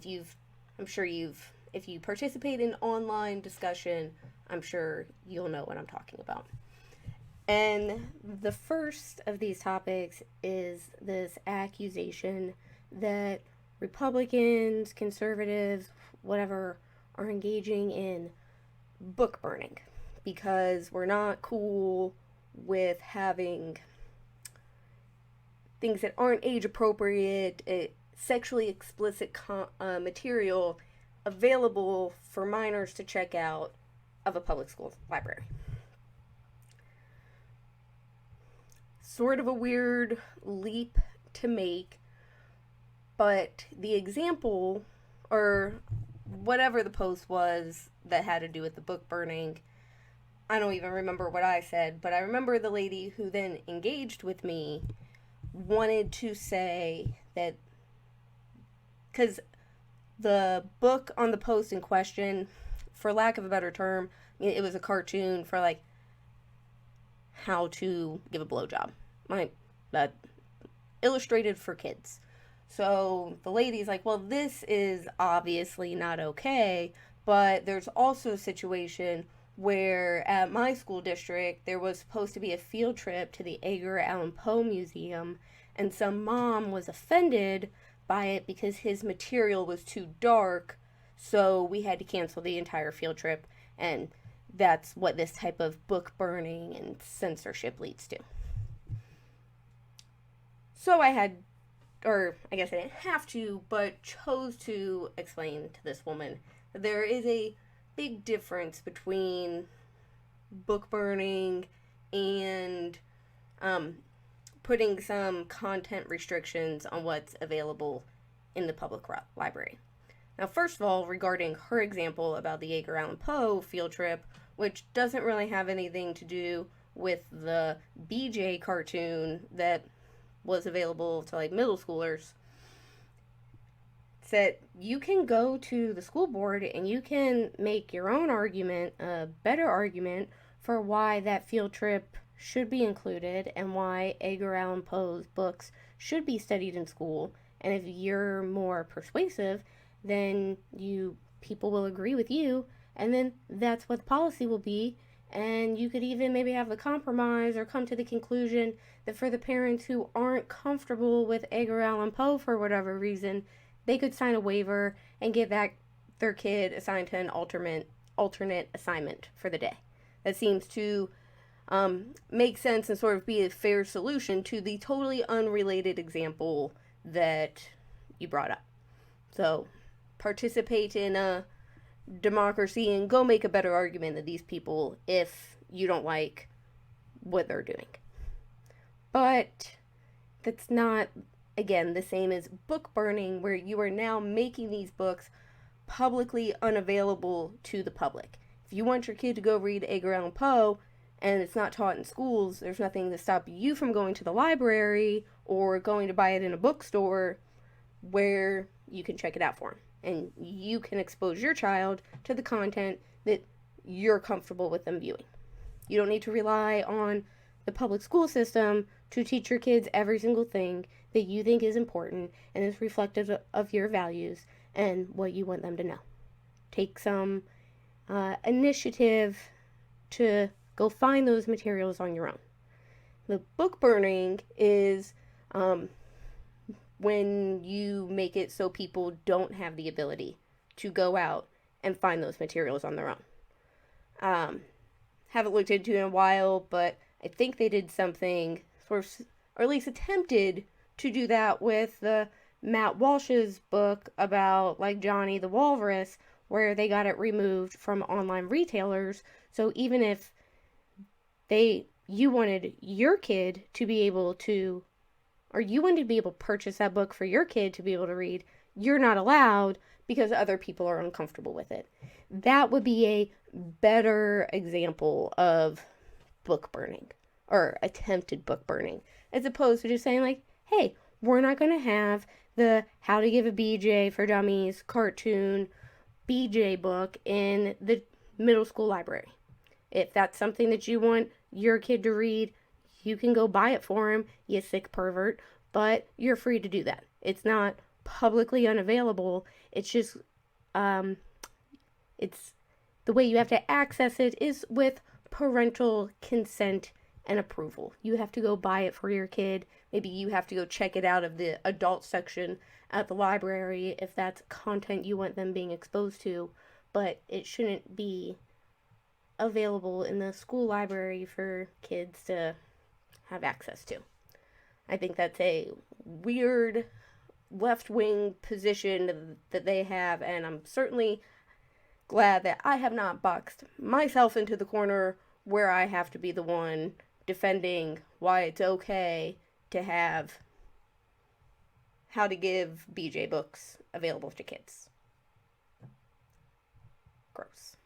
if you participate in online discussion, I'm sure you'll know what I'm talking about. And the first of these topics is this accusation that Republicans, conservatives, whatever, are engaging in book burning because we're not cool with having things that aren't age appropriate, sexually explicit material available for minors to check out of a public school library. Sort of a weird leap to make, but the example, or whatever the post was that had to do with the book burning, I don't even remember what I said, but I remember the lady who then engaged with me wanted to say that, because the book on the post in question, for lack of a better term, it was a cartoon for like how to give a blowjob, illustrated for kids. So the lady's like, well, this is obviously not okay, but there's also a situation where at my school district there was supposed to be a field trip to the Edgar Allan Poe Museum, and some mom was offended by it because his material was too dark, so we had to cancel the entire field trip, and that's what this type of book burning and censorship leads to. So I guess I didn't have to, but chose to explain to this woman that there is a big difference between book burning and putting some content restrictions on what's available in the public library. Now, first of all, regarding her example about the Edgar Allan Poe field trip, which doesn't really have anything to do with the BJ cartoon that was available to like middle schoolers, said you can go to the school board and you can make your own argument, a better argument for why that field trip should be included and why Edgar Allan Poe's books should be studied in school. And if you're more persuasive, then people will agree with you, and then that's what the policy will be. And you could even maybe have a compromise or come to the conclusion that for the parents who aren't comfortable with Edgar Allan Poe for whatever reason, they could sign a waiver and get their kid assigned to an alternate assignment for the day. That seems to make sense and sort of be a fair solution to the totally unrelated example that you brought up. So participate in a democracy and go make a better argument than these people if you don't like what they're doing. But that's not, again, the same as book burning, where you are now making these books publicly unavailable to the public. If you want your kid to go read Edgar Allan Poe and it's not taught in schools, there's nothing to stop you from going to the library or going to buy it in a bookstore where you can check it out for them. And you can expose your child to the content that you're comfortable with them viewing. You don't need to rely on the public school system to teach your kids every single thing that you think is important and is reflective of your values and what you want them to know. Take some initiative to go find those materials on your own. The book burning is when you make it so people don't have the ability to go out and find those materials on their own. Haven't looked into it in a while, but I think they did something, or at least attempted to do that with the Matt Walsh's book about like Johnny the Walrus, where they got it removed from online retailers. So even if you wanted your kid to be able to, or you wanted to be able to purchase that book for your kid to be able to read, you're not allowed because other people are uncomfortable with it. That would be a better example of book burning, or attempted book burning, as opposed to just saying like, hey, we're not going to have the How to Give a BJ for Dummies cartoon BJ book in the middle school library. If that's something that you want your kid to read, you can go buy it for him, you sick pervert, but you're free to do that. It's not publicly unavailable It's just, um, it's the way you have to access it is with parental consent and approval. You have to go buy it for your kid. Maybe you have to go check it out of the adult section at the library if that's content you want them being exposed to, but it shouldn't be available in the school library for kids to have access to. I think that's a weird left wing position that they have, and I'm certainly glad that I have not boxed myself into the corner where I have to be the one defending why it's okay to have how to give BJ books available to kids. Gross.